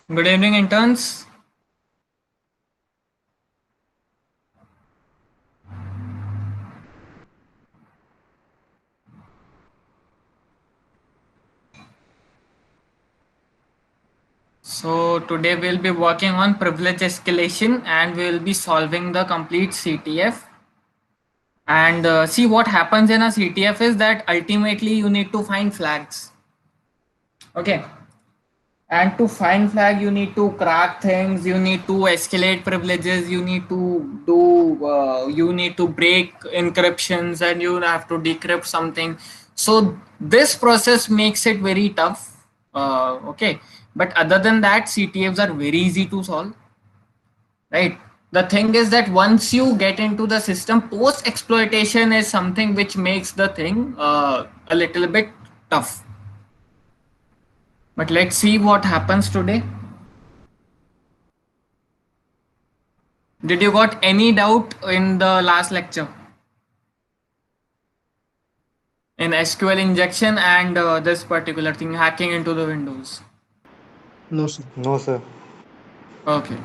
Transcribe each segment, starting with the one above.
Good evening, interns. So today we'll be working on privilege escalation and we'll be solving the complete CTF. And see what happens in a CTF is that ultimately you need to find flags. Okay. And to find flag, you need to crack things, you need to escalate privileges, you need to break encryptions and you have to decrypt something. So this process makes it very tough. Okay. But other than that, CTFs are very easy to solve, right? The thing is that once you get into the system, post exploitation is something which makes the thing a little bit tough. But let's see what happens today. Did you got any doubt in the last lecture in SQL injection and this particular thing hacking into the Windows? No, sir. No, sir. Okay.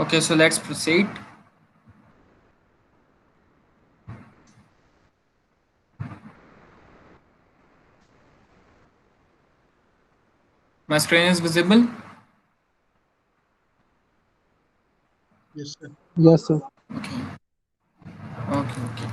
Okay, so let's proceed. My screen is visible. Yes, sir. Yes, sir. Okay. Okay. Okay.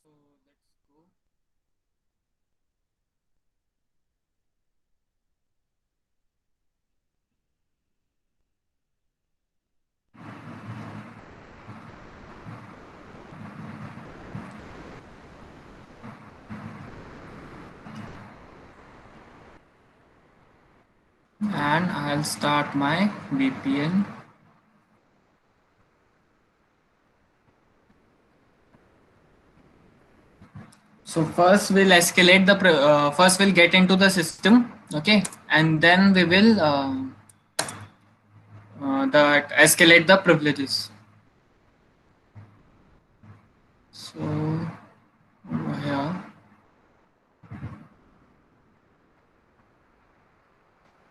So let's go. And I'll start my VPN. So first we'll escalate the first we'll get into the system, okay, and then we will that escalate the privileges. So over here,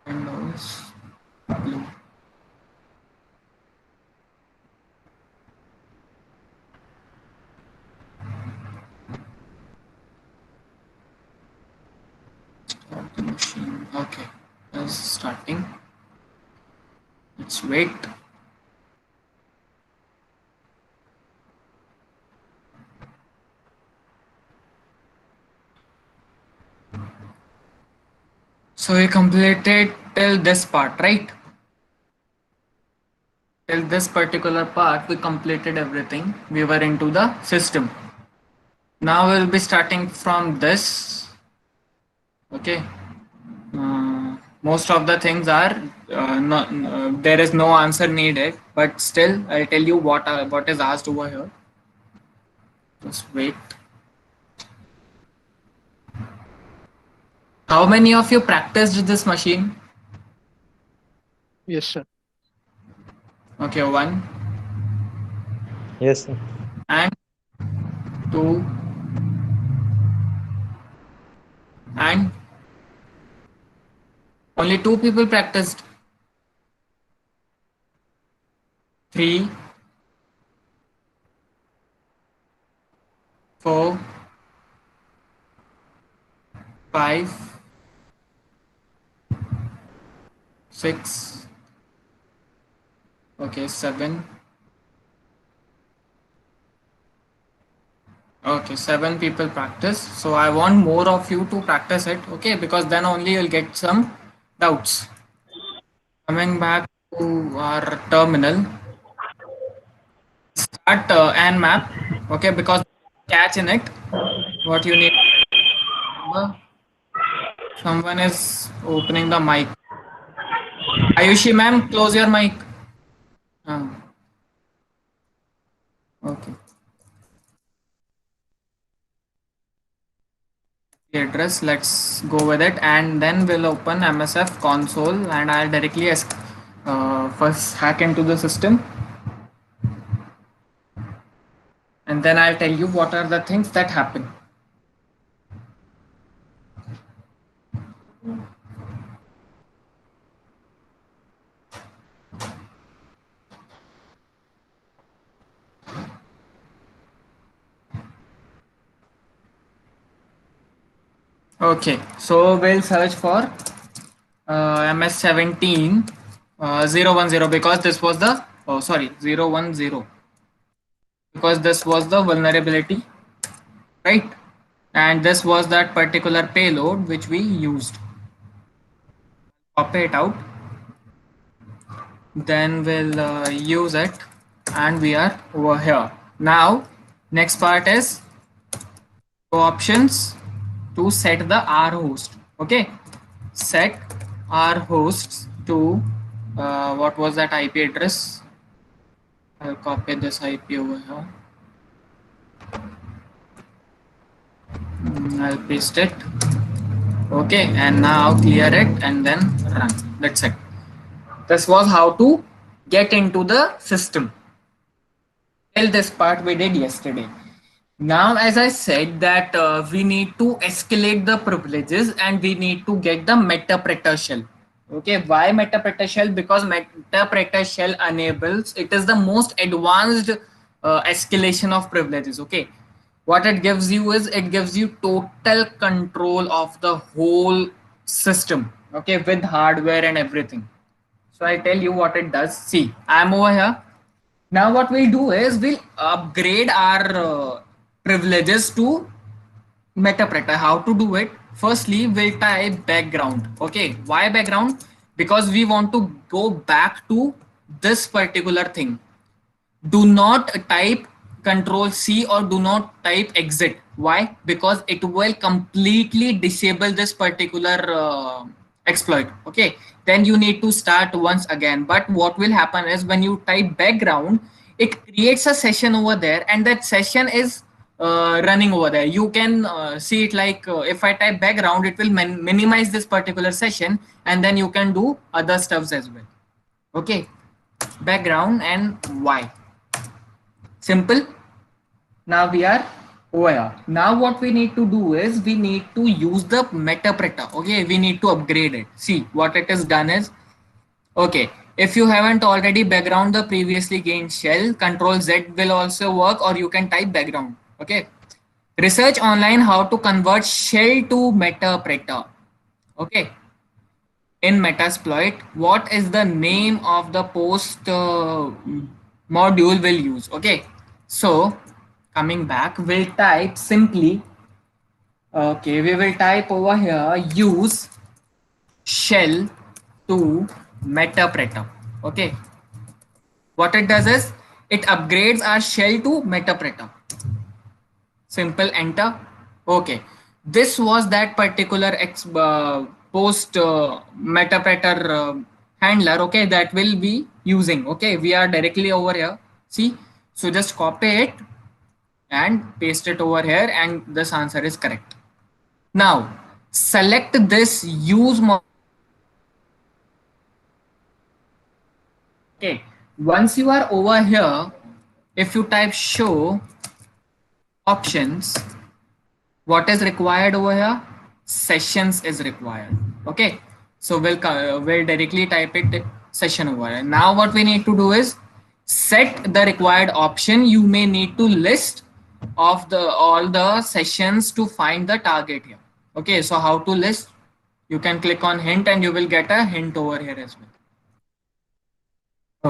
Windows blue. Start the machine. Okay, it's starting. Let's wait. So we completed till this part, right? Till this particular part, we completed everything. We were into the system. Now we'll be starting from this. Okay. Most of the things are not. There is no answer needed, but still, I'll tell you what is asked over here. Just wait. How many of you practiced this machine? Yes, sir. Okay, one Yes, sir. and two and only two people practiced. Three, four, five, six. Okay, seven. Okay, seven people practice. So I want more of you to practice it. Okay, because then only you'll get some doubts. Coming back to our terminal, start and map. Okay, because catch in it. What you need to remember, someone is opening the mic. Ayushi ma'am, close your mic. Okay. The address, let's go with it, and then we'll open MSF console, and I'll directly first hack into the system, and then I'll tell you what are the things that happen. Okay, so we'll search for MS17 010, because this was the, oh sorry, 010, because this was the vulnerability, right? And this was that particular payload which we used. Copy it out, then we'll use it, and we are over here. Now next part is options to set the R host. Okay, set R hosts to what was that IP address? I'll copy this IP over here. I'll paste it. Okay, and now clear it and then run. That's it. This was how to get into the system. Till this part we did yesterday. Now, as I said, that we need to escalate the privileges and we need to get the metapreter shell. Okay, why metapreter shell? Because metapreter shell enables, it is the most advanced escalation of privileges. Okay, what it gives you is it gives you total control of the whole system. Okay, with hardware and everything. So I'll tell you what it does. See, I'm over here. Now what we'll do is we'll upgrade our privileges to metapreter. How to do it? Firstly, we'll type background. Okay, why background? Because we want to go back to this particular thing. Do not type control C or do not type exit. Why? Because it will completely disable this particular exploit. Okay, then you need to start once again. But what will happen is when you type background, it creates a session over there, and that session is running over there. You can see it like if I type background, it will minimize this particular session, and then you can do other stuffs as well. Okay, background and why. Simple. Now we are over here. Now what we need to do is we need to use the metapreter. Okay, we need to upgrade it. See what it is done is, okay, if you haven't already background the previously gained shell, Control Z will also work, or you can type background. Okay, research online how to convert shell to metapreter. Okay, in Metasploit, what is the name of the post module we'll use? Okay, so coming back, we'll type simply, okay, we will type over here use shell to metapreter. Okay, what it does is it upgrades our shell to metapreter. Simple, enter. Okay, this was that particular post metapreter handler. Okay, that will be using. Okay, we are directly over here. See, so just copy it and paste it over here, and this answer is correct. Now select this use. Okay, Once you are over here, if you type show options, what is required over here? Sessions is required. Okay, so we'll directly type it session over here. Now what we need to do is set the required option. You may need to list of the all the sessions to find the target here. Okay, so how to list? You can click on hint and you will get a hint over here as well.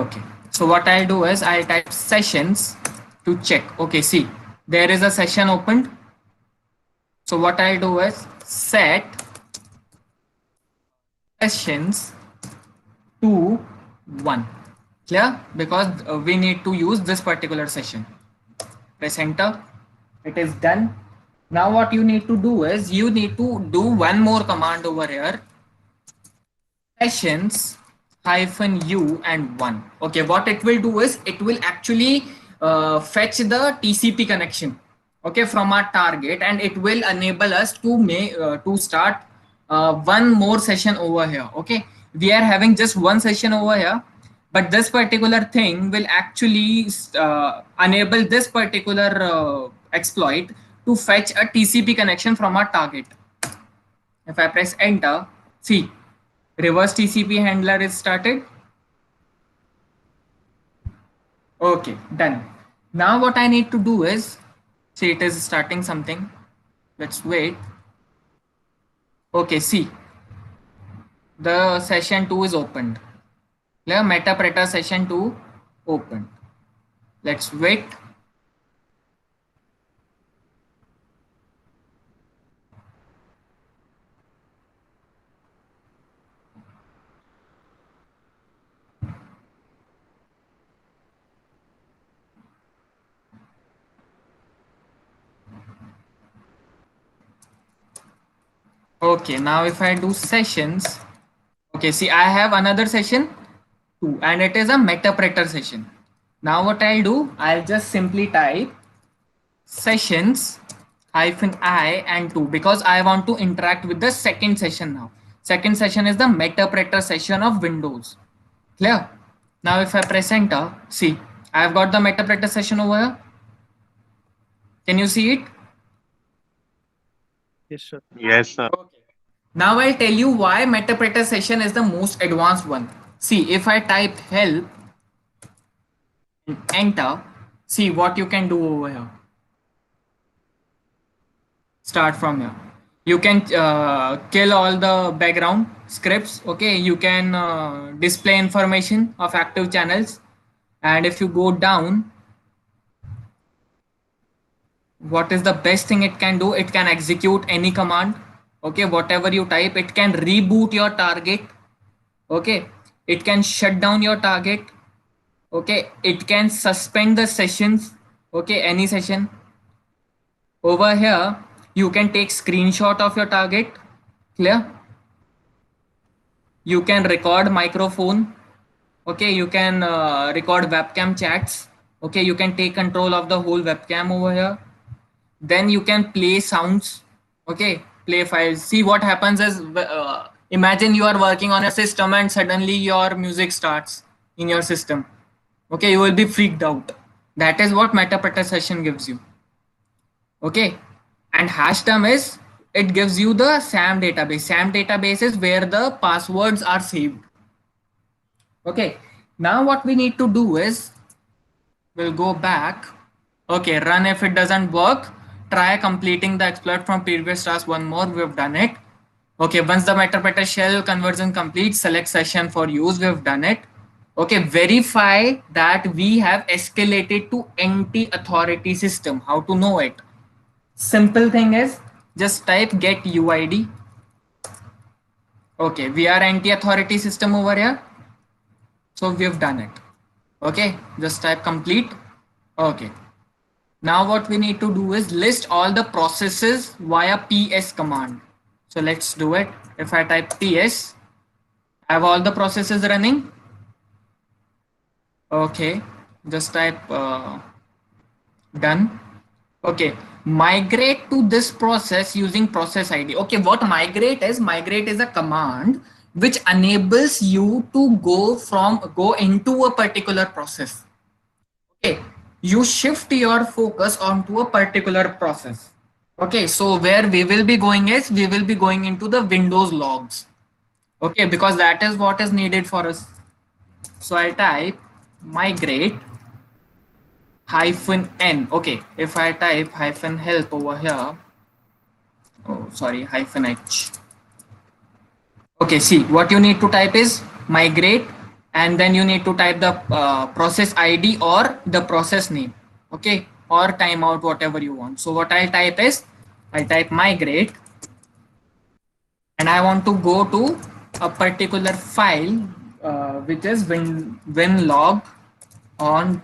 Okay, so what I'll do is I'll type sessions to check. Okay, see, there is a session opened. So what I'll do is set sessions to 1. Clear? Because we need to use this particular session. Press enter. It is done. Now what you need to do is you need to do one more command over here. Sessions hyphen u and 1. Okay, what it will do is it will actually fetch the TCP connection, okay, from our target, and it will enable us to start one more session over here. Okay, we are having just one session over here, but this particular thing will actually enable this particular exploit to fetch a TCP connection from our target. If I press enter, see, reverse TCP handler is started. Okay, done. Now what I need to do is, see, it is starting something. Let's wait. Okay, see, the session 2 is opened. Clear? Metapreter session 2 opened. Let's wait. Okay, now if I do sessions, okay, see, I have another session 2 and it is a metapreter session. Now what I'll do, I'll just simply type sessions hyphen I and 2 because I want to interact with the second session now. Second session is the metapreter session of Windows. Clear? Now if I press enter, see, I've got the metapreter session over here. Can you see it? Yes, sir. Yes, sir. Okay. Now I'll tell you why metapreter session is the most advanced one. See, if I type help and enter, see what you can do over here. Start from here. You can kill all the background scripts. Okay, you can display information of active channels, and if you go down, what is the best thing it can do? It can execute any command. Okay, whatever you type, it can reboot your target. Okay, it can shut down your target. Okay, it can suspend the sessions. Okay, any session. Over here you can take screenshot of your target. Clear? You can record microphone. Okay, you can record webcam chats. Okay, you can take control of the whole webcam over here. Then you can play sounds. Okay, play files. See, what happens is imagine you are working on a system and suddenly your music starts in your system. Okay, you will be freaked out. That is what metapreter session gives you. Okay, and hash term is, it gives you the SAM database. SAM database is where the passwords are saved. Okay, now what we need to do is we'll go back. Okay, run. If it doesn't work, try completing the exploit from previous task one more. We've done it. Okay, once the metapreter shell conversion complete, select session for use. We've done it. Okay, verify that we have escalated to anti-authority system. How to know it? Simple thing is just type get UID. Okay, we are anti-authority system over here. So we've done it. Okay, just type complete. Okay. Now what we need to do is list all the processes via PS command. So let's do it. If I type PS, I have all the processes running. Okay, just type done. Okay, migrate to this process using process ID. Okay, what migrate is? Migrate is a command which enables you to go into a particular process. Okay, you shift your focus onto a particular process. Okay, so where we will be going is we will be going into the Windows logs. Okay, because that is what is needed for us. So I type migrate hyphen n. Okay, if I type hyphen help over here, oh sorry, hyphen h. Okay, see what you need to type is migrate, and then you need to type the process ID or the process name. Okay, or timeout, whatever you want. So what I'll type is I'll type migrate, and I want to go to a particular file which is winlog on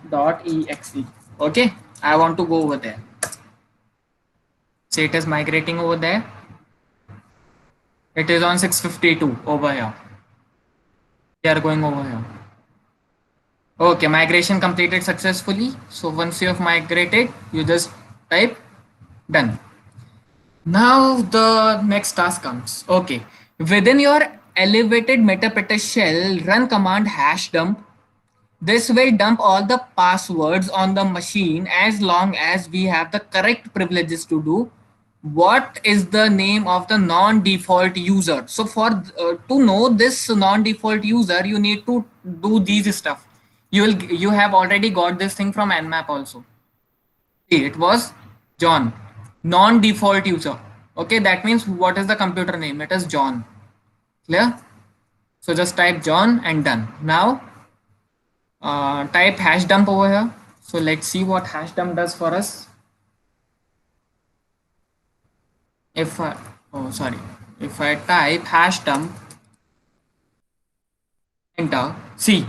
.exe. Okay, I want to go over there. Say it is migrating over there. It is on 652 over here. We are going over here. Okay, migration completed successfully. So once you have migrated, you just type done. Now the next task comes. Okay, within your elevated metapeta shell, run command hash dump. This will dump all the passwords on the machine as long as we have the correct privileges to do. What is the name of the non-default user? So for to know this non-default user, you need to do these stuff. You have already got this thing from Nmap also. See, it was John, non-default user. Okay, that means what is the computer name? It is John. Clear? So just type John and done. Now type hash dump over here. So let's see what hash dump does for us. If I, oh sorry, if I type hash dump, enter, see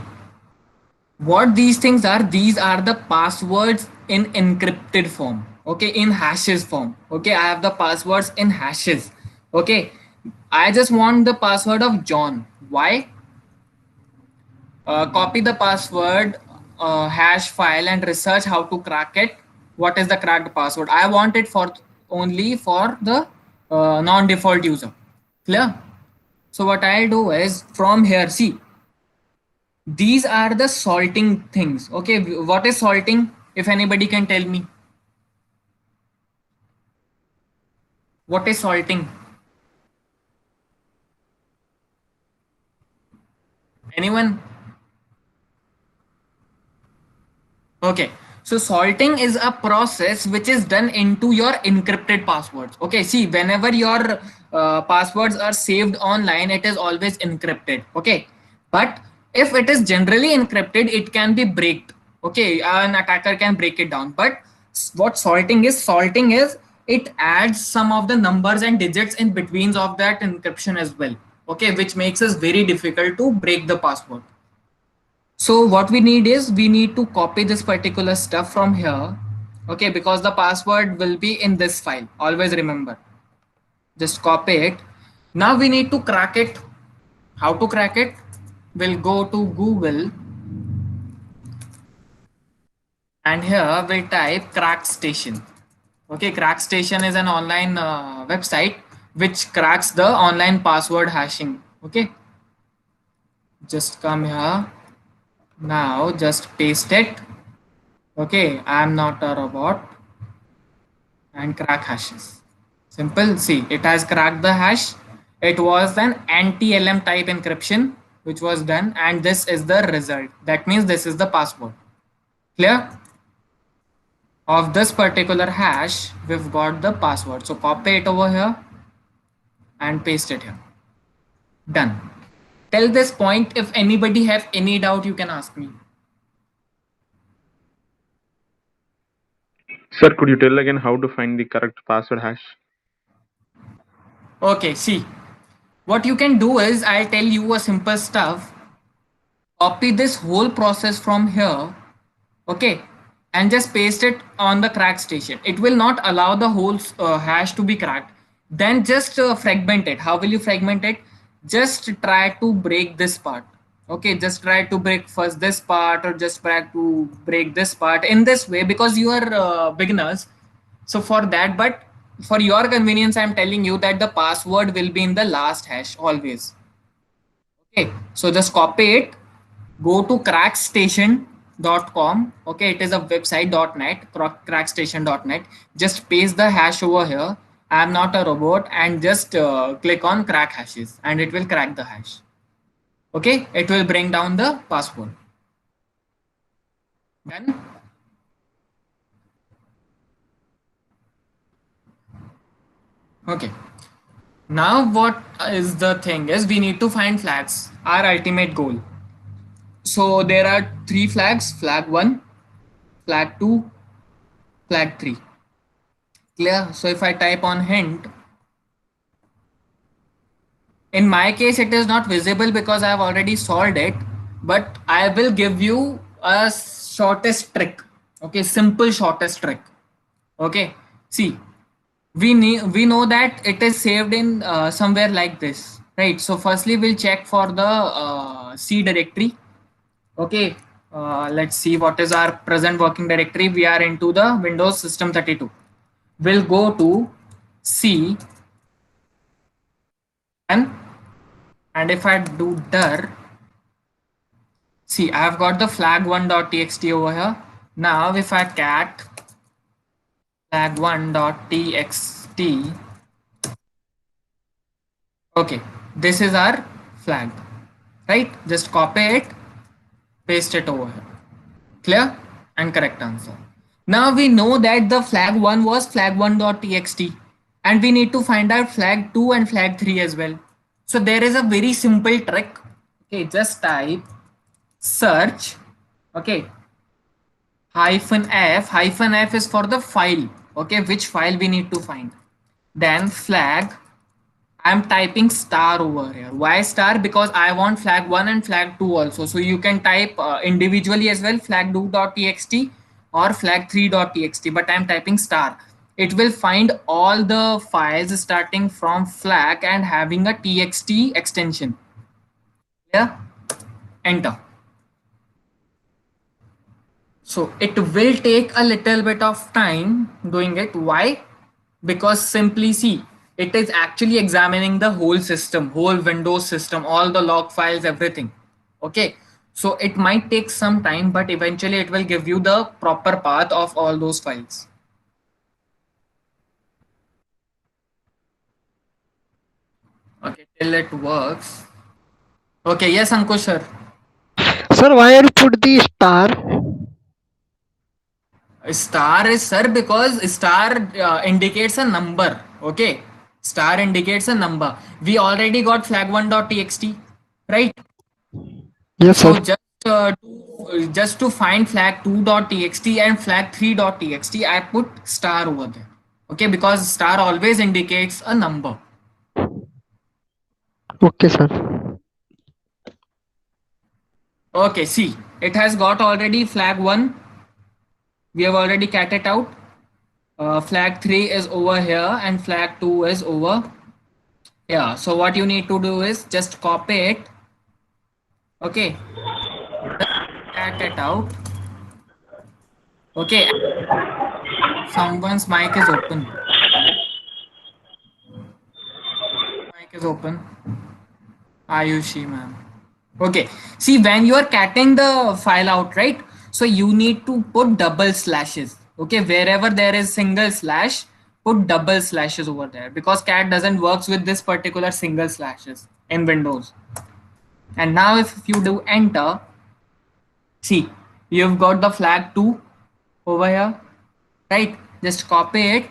what these things are. These are the passwords in encrypted form. Okay, in hashes form. Okay, I have the passwords in hashes. Okay, I just want the password of John. Why? Copy the password hash file and research how to crack it. What is the cracked password? I want it for only for the non-default user. Clear? So what I'll do is from here, see, these are the salting things. Okay, what is salting? If anybody can tell me, what is salting? Anyone? Okay, so salting is a process which is done into your encrypted passwords. Okay, see, whenever your passwords are saved online, it is always encrypted. Okay, but if it is generally encrypted, it can be breaked. Okay, an attacker can break it down. But what salting is it adds some of the numbers and digits in betweens of that encryption as well. Okay, which makes it very difficult to break the password. So what we need is we need to copy this particular stuff from here. Okay, because the password will be in this file. Always remember. Just copy it. Now we need to crack it. How to crack it? We'll go to Google and here we'll type crack station. Okay, crack station is an online website which cracks the online password hashing. Okay, just come here. Now just paste it. Okay, I am not a robot. And crack hashes. Simple. See, it has cracked the hash. It was an anti-LM type encryption which was done, and this is the result. That means this is the password. Clear? Of this particular hash, we've got the password. So copy it over here and paste it here. Done. Till this point, if anybody have any doubt, you can ask me. Sir, could you tell again how to find the correct password hash? Okay, see, what you can do is I'll tell you a simple stuff. Copy this whole process from here, okay, and just paste it on the crack station. It will not allow the whole hash to be cracked. Then just fragment it. How will you fragment it? Just try to break this part. Okay, just try to break first this part, or just try to break this part in this way, because you are beginners. So for that, but for your convenience, I'm telling you that the password will be in the last hash always. Okay, so just copy it, go to crackstation.com. Okay, it is a website .net, crackstation.net. Just paste the hash over here. I am not a robot, and just click on crack hashes and it will crack the hash. Okay, it will bring down the password. Done. Okay, now what is the thing is we need to find flags, our ultimate goal. So there are three flags: flag 1, flag 2, flag 3. Clear? So if I type on hint, in my case it is not visible because I have already solved it, but I will give you a shortest trick. Okay, simple shortest trick. Okay, see, we know that it is saved in somewhere like this, right? So firstly we'll check for the C directory. Okay, let's see what is our present working directory. We are into the Windows System 32. We'll go to C and if I do dir, see I have got the flag1.txt over here. Now if I cat flag1.txt, okay, this is our flag, right? Just copy it, paste it over here. Clear? And correct answer. Now we know that the flag 1 was flag1.txt and we need to find out flag 2 and flag 3 as well. So there is a very simple trick. Okay, just type search, okay, hyphen f is for the file, okay, which file we need to find. Then flag, I'm typing star over here. Why star? Because I want flag 1 and flag 2 also. So you can type individually as well, flag2.txt or flag3.txt, but I'm typing star. It will find all the files starting from flag and having a txt extension. Yeah, enter. So it will take a little bit of time doing it. Why? Because simply see, it is actually examining the whole system, whole Windows system, all the log files, everything. Okay. So it might take some time, but eventually it will give you the proper path of all those files. Okay, till it works. Okay, yes, Ankush sir. Sir, why you put the star? Star is sir because star indicates a number. Okay, star indicates a number. We already got flag1.txt, right? Yes, sir. So just to find flag2.txt and flag3.txt, I put star over there. Okay, because star always indicates a number. Okay, sir. Okay, see, it has got already flag 1. We have already cat it out. Flag 3 is over here and flag 2 is over. Yeah, so what you need to do is just copy it. Okay, just cat it out. Okay, someone's mic is open. Mic is open. Ayushi, ma'am. Okay, see, when you are catting the file out, right? So you need to put double slashes. Okay, wherever there is single slash, put double slashes over there because cat doesn't works with this particular single slashes in Windows. And now if you do enter, see, you've got the flag 2 over here, right? Just copy it,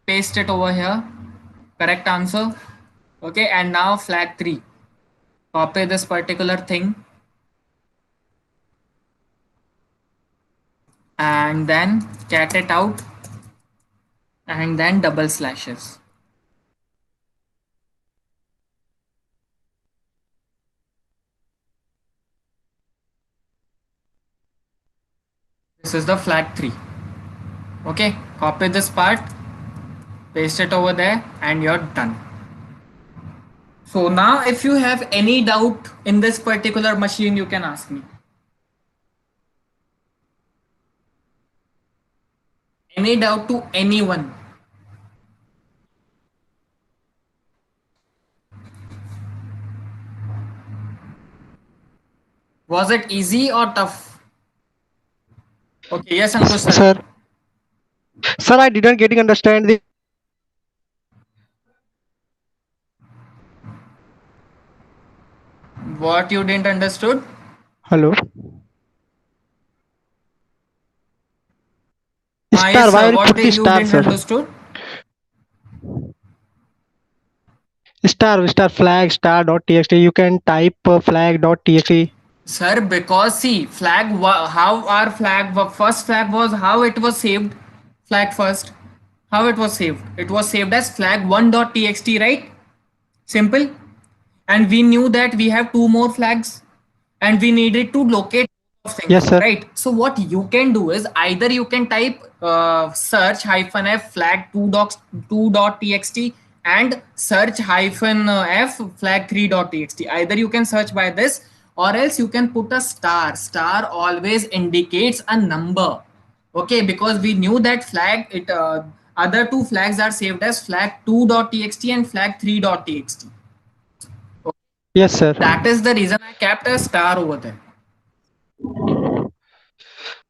paste it over here. Correct answer. Okay, and now flag 3. Copy this particular thing and then cat it out and then double slashes. This is the flag 3. Okay, copy this part, paste it over there, and you're done. So now if you have any doubt in this particular machine, you can ask me. Any doubt to anyone. Was it easy or tough? Okay, yes, Ankush sir. Sir, sir, I didn't getting understand the. What you didn't understood? Hello. Yes, Star. Why sir. you What put the you star, didn't sir? understood? Star flag star dot txt. You can type flag dot txt. Sir, because see, how our first flag was, how it was saved? Flag first. How it was saved? It was saved as flag1.txt, right? Simple. And we knew that we have two more flags and we needed to locate both of things, Yes, sir. right? So what you can do is either you can type search hyphen f flag 2.txt and search hyphen f flag 3.txt. Either you can search by this or else you can put a star. Star always indicates a number. Okay, because we knew that flag it other two flags are saved as flag 2.txt and flag 3.txt. Yes, sir. That is the reason I kept a star over there.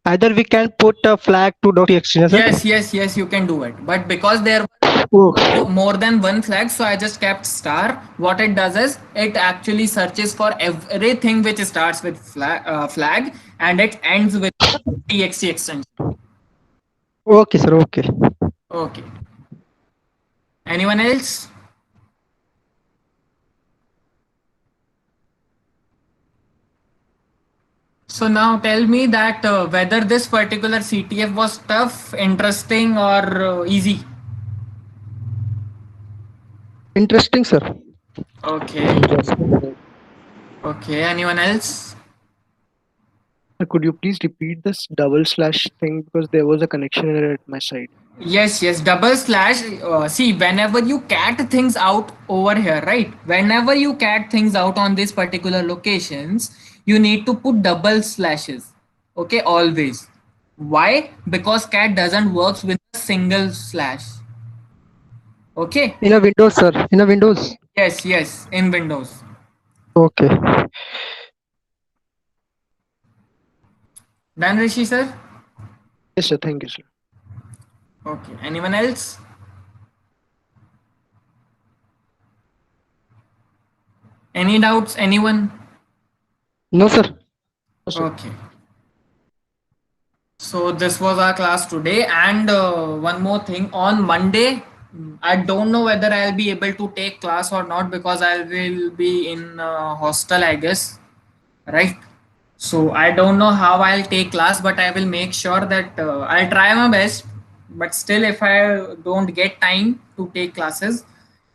Either we can put a flag to dot txt, yes, sir. Yes, you can do it. But because there Oh, were more than one flag, so I just kept star. What it does is it actually searches for everything which starts with flag and it ends with txt extension. okay, sir. Okay. Okay. Anyone else? So now tell me that whether this particular CTF was tough, interesting, or easy. Interesting, sir. Okay. Interesting, sir. Okay. Anyone else? Could you please repeat this double slash thing because there was a connection error at my side. Yes, double slash. See, whenever you cat things out over here, right? Whenever you cat things out on these particular locations, you need to put double slashes. Okay, always. Why? Because cat doesn't works with a single slash. Okay. In a Windows, sir. In a Windows. Yes, in Windows. Okay. Done, Rishi sir? Yes, sir. Thank you, sir. Okay. Anyone else? Any doubts? Anyone? No, sir. No, sir. Okay. So this was our class today, and one more thing. On Monday, I don't know whether I'll be able to take class or not because I will be in hostel, I guess, right? So I don't know how I'll take class, but I will make sure that I'll try my best. But still, if I don't get time to take classes,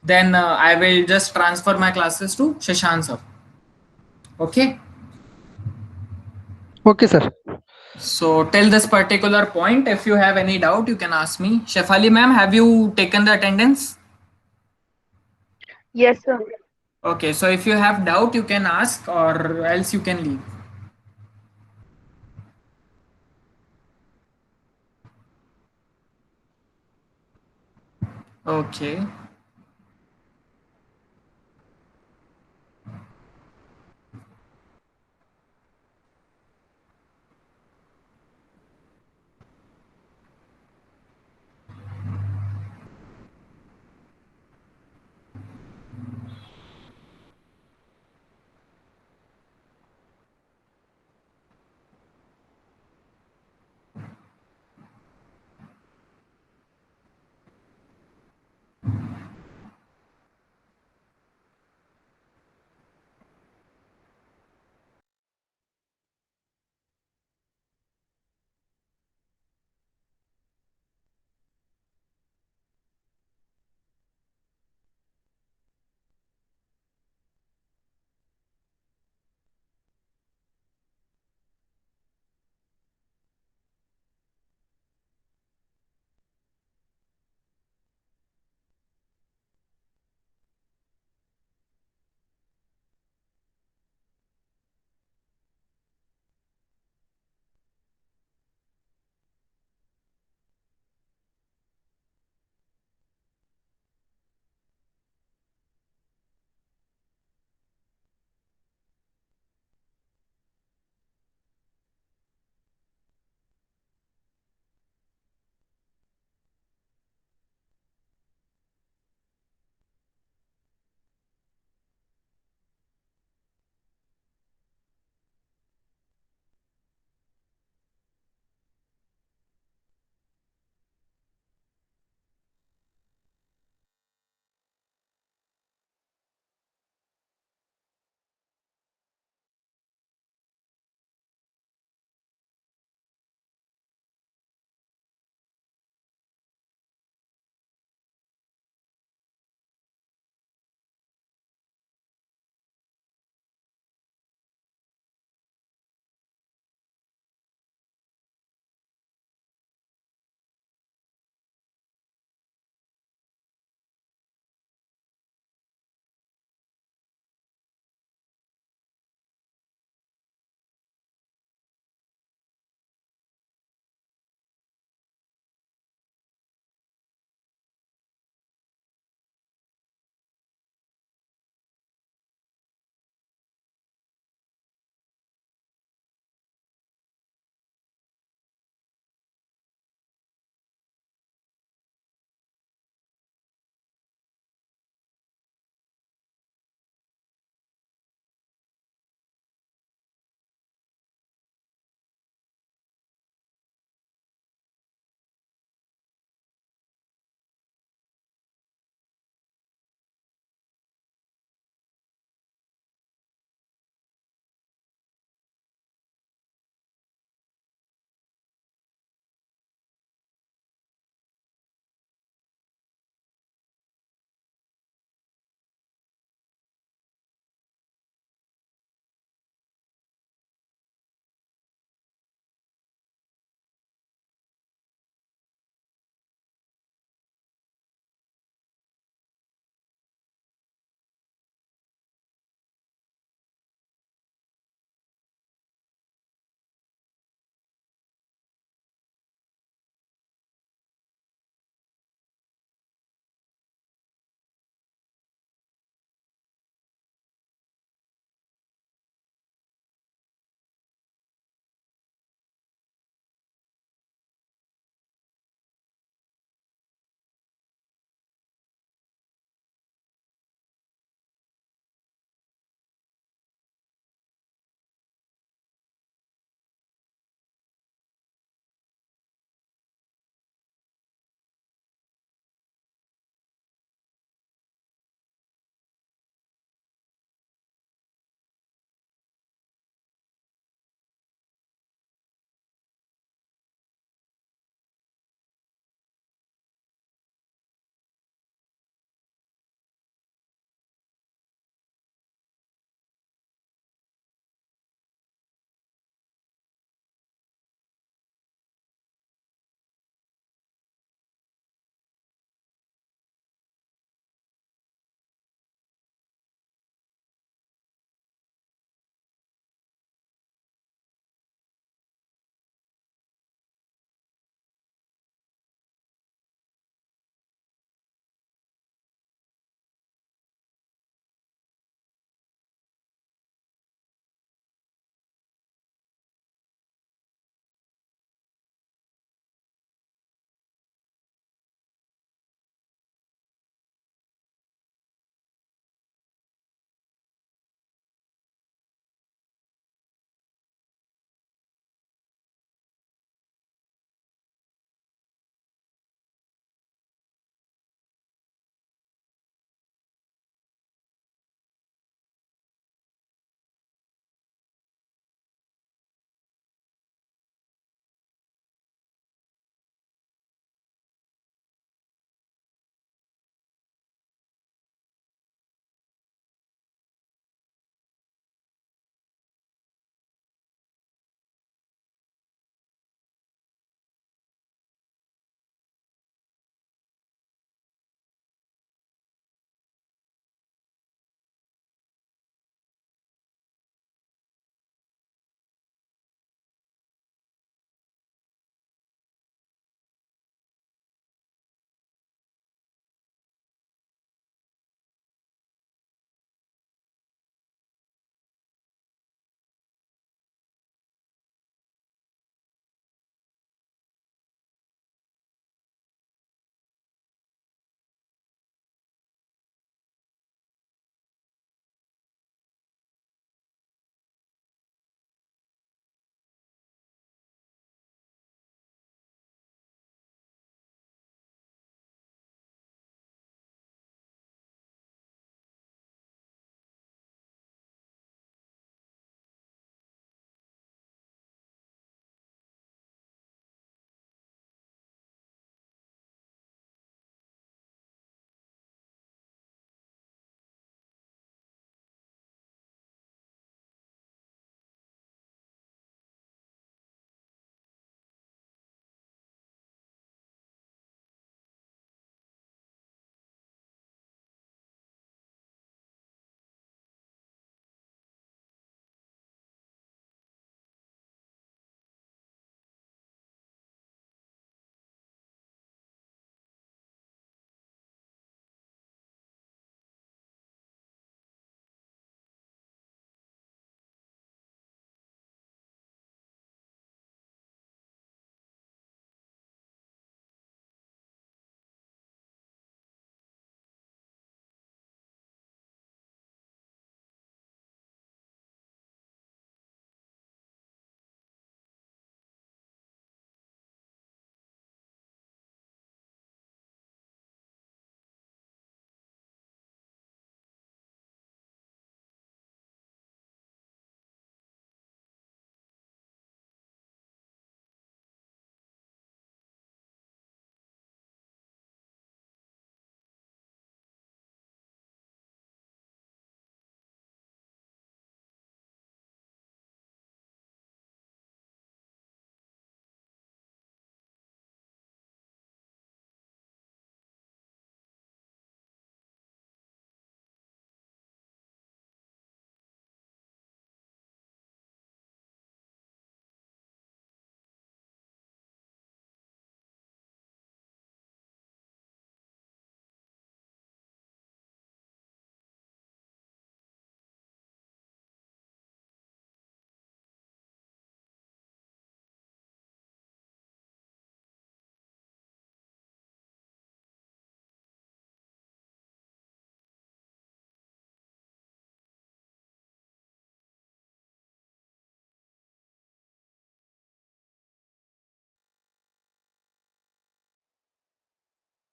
then I will just transfer my classes to Shashank sir. Okay. Okay, sir. So till this particular point, if you have any doubt, you can ask me. Shefali ma'am, have you taken the attendance? Yes, sir. Okay, so if you have doubt, you can ask or else you can leave. Okay.